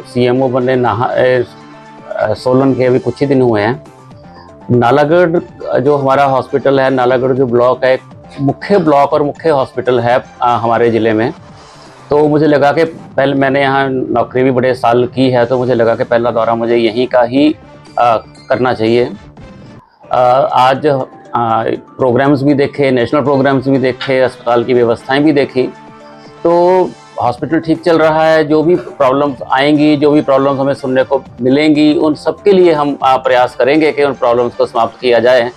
CMO बने सोलन के अभी कुछ ही दिन हुए हैं। नालागढ़ जो हमारा हॉस्पिटल है, नालागढ़ जो ब्लॉक है, मुख्य ब्लॉक और मुख्य हॉस्पिटल है हमारे ज़िले में। तो मुझे लगा कि पहले मैंने यहाँ नौकरी भी बड़े साल की है, तो मुझे लगा कि पहला दौरा मुझे यहीं का ही करना चाहिए। आज प्रोग्राम्स भी देखे, नेशनल प्रोग्राम्स भी देखे, अस्पताल की व्यवस्थाएं भी देखी। तो हॉस्पिटल ठीक चल रहा है। जो भी प्रॉब्लम्स आएंगी, जो भी प्रॉब्लम्स हमें सुनने को मिलेंगी, उन सब के लिए हम प्रयास करेंगे कि उन प्रॉब्लम्स को समाप्त किया जाए।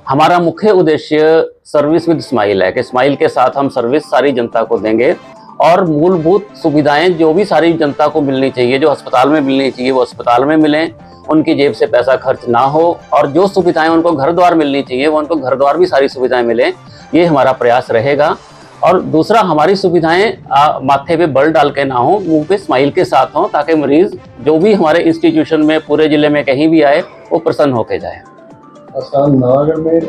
हमारा मुख्य उद्देश्य सर्विस विद स्माइल है कि स्माइल के साथ हम सर्विस सारी जनता को देंगे और मूलभूत सुविधाएं जो भी सारी जनता को मिलनी चाहिए, जो अस्पताल में मिलनी चाहिए, वो अस्पताल में मिलें, उनकी जेब से पैसा खर्च ना हो, और जो सुविधाएं उनको घर द्वार मिलनी चाहिए वो उनको घर द्वार भी सारी सुविधाएं मिलें। ये हमारा प्रयास रहेगा। और दूसरा, हमारी सुविधाएं माथे पे बल डाल के ना हो, मुंह पे स्माइल के साथ हों, ताकि मरीज जो भी हमारे इंस्टीट्यूशन में पूरे जिले में कहीं भी आए वो प्रसन्न होके जाए। नालागढ़ में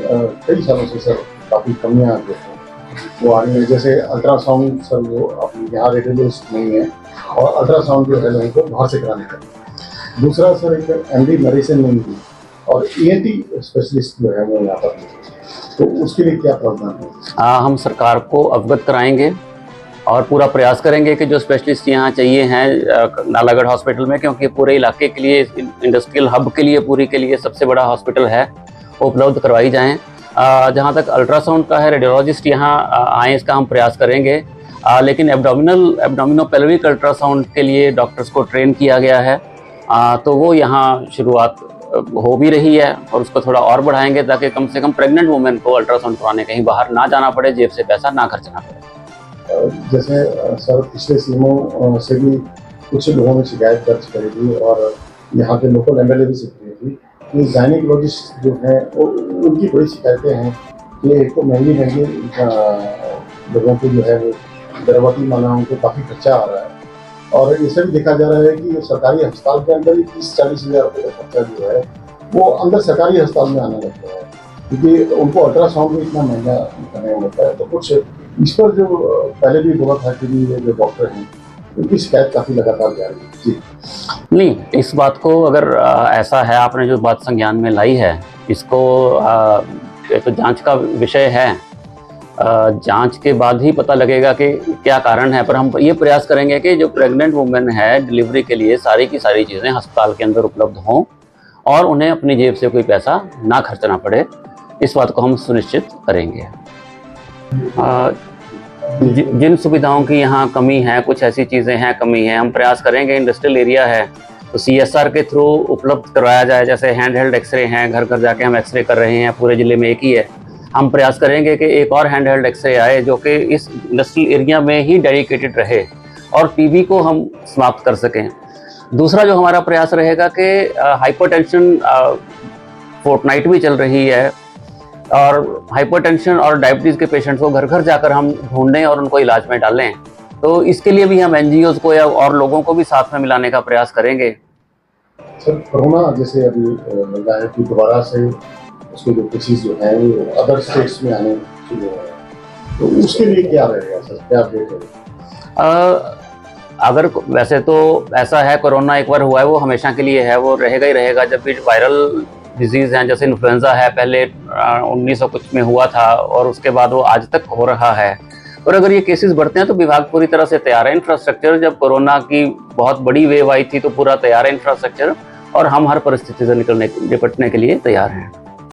कई सालों से सर काफ़ी कमियाँ जो हैं वो आ रही है। जैसे अल्ट्रासाउंड सर वो अपनी यहाँ रेडियोलॉजिस्ट नहीं है, और अल्ट्रासाउंड जो है लोगों को बाहर से कराने का। दूसरा सर एक एमडी मेडिसिन नहीं थी, और ईएनटी स्पेशलिस्ट जो है वो यहाँ पर, तो उसके लिए क्या प्रावधान है? हम सरकार को अवगत कराएंगे और पूरा प्रयास करेंगे कि जो स्पेशलिस्ट यहाँ चाहिए हैं नालागढ़ हॉस्पिटल में, क्योंकि पूरे इलाके के लिए, इंडस्ट्रियल हब के लिए, पूरी के लिए सबसे बड़ा हॉस्पिटल है, वो उपलब्ध करवाई जाएँ। जहाँ तक अल्ट्रासाउंड का है, रेडियोलॉजिस्ट यहाँ आएँ, इसका हम प्रयास करेंगे। लेकिन एब्डोमिनोपेल्विक अल्ट्रासाउंड के लिए डॉक्टर्स को ट्रेन किया गया है, तो वो यहाँ शुरुआत हो भी रही है, और उसको थोड़ा और बढ़ाएंगे ताकि कम से कम प्रेग्नेंट वुमेन को अल्ट्रासाउंड करवाने कहीं बाहर ना जाना पड़े, जेब से पैसा ना खर्चना पड़े। जैसे सर पिछले सीएमओ से भी कुछ लोगों ने शिकायत दर्ज करी थी, और यहाँ के लोकल एमएलए भी सीख रही थी कि गायनेकोलॉजिस्ट जो हैं उनकी बड़ी शिकायतें हैं कि एक तो महंगी लोगों को जो है वो गर्भवती महिलाओं को काफ़ी खर्चा आ रहा है, और इसे भी देखा जा रहा है कि सरकारी अस्पताल के अंदर ही 30-40 हज़ार रुपये का खर्चा जो है वो अंदर सरकारी अस्पताल में आने लगता है, क्योंकि उनको अल्ट्रासाउंड भी इतना महंगा करने होता है। तो कुछ इस पर जो पहले भी बोला था कि ये जो डॉक्टर हैं उनकी शिकायत काफ़ी लगातार जा रही है। जी नहीं, इस बात को अगर ऐसा है, आपने जो बात संज्ञान में लाई है, इसको तो जांच का विषय है। जांच के बाद ही पता लगेगा कि क्या कारण है। पर हम ये प्रयास करेंगे कि जो प्रेग्नेंट वुमेन है, डिलीवरी के लिए सारी की सारी चीज़ें अस्पताल के अंदर उपलब्ध हों और उन्हें अपनी जेब से कोई पैसा ना खर्चना पड़े। इस बात को हम सुनिश्चित करेंगे। जिन सुविधाओं की यहाँ कमी है, कुछ ऐसी चीज़ें हैं कमी है, हम प्रयास करेंगे। इंडस्ट्रियल एरिया है तो CSR के थ्रू उपलब्ध करवाया जाए। जैसे हैंड हेल्ड एक्सरे हैं, घर घर जाके हम एक्सरे कर रहे हैं, पूरे ज़िले में एक ही है। हम प्रयास करेंगे कि एक और हैंड हेल्ड एक्सरे आए जो कि इस इंडस्ट्रियल एरिया में ही डेडिकेटेड रहे और टीबी को हम समाप्त कर सकें। दूसरा जो हमारा प्रयास रहेगा कि हाइपरटेंशन फोर्टनाइट भी चल रही है, और हाइपरटेंशन और डायबिटीज़ के पेशेंट्स को घर घर जाकर हम ढूंढें और उनको इलाज में डालें। तो इसके लिए भी हम NGOs को या और लोगों को भी साथ में मिलाने का प्रयास करेंगे। सर कोरोना जैसे अभी लग रहा है कि दोबारा से उसके जो केसेस जो हैं वो अदर स्टेट्स में आने शुरू हो रहे हैं, तो उसके लिए क्या रहेगा सर, क्या अपडेट है? अगर वैसे तो ऐसा है, कोरोना एक बार हुआ है, वो हमेशा के लिए है, वो रहेगा ही रहेगा। जब भी वायरल डिजीज़ हैं, जैसे इन्फ्लुएंजा है, पहले 1900 कुछ में हुआ था और उसके बाद वो आज तक हो रहा है। और अगर ये केसेस बढ़ते हैं तो विभाग पूरी तरह से तैयार है। इंफ्रास्ट्रक्चर, जब कोरोना की बहुत बड़ी वेव आई थी तो पूरा तैयार है इंफ्रास्ट्रक्चर, और हम हर परिस्थिति से निपटने के लिए तैयार हैं।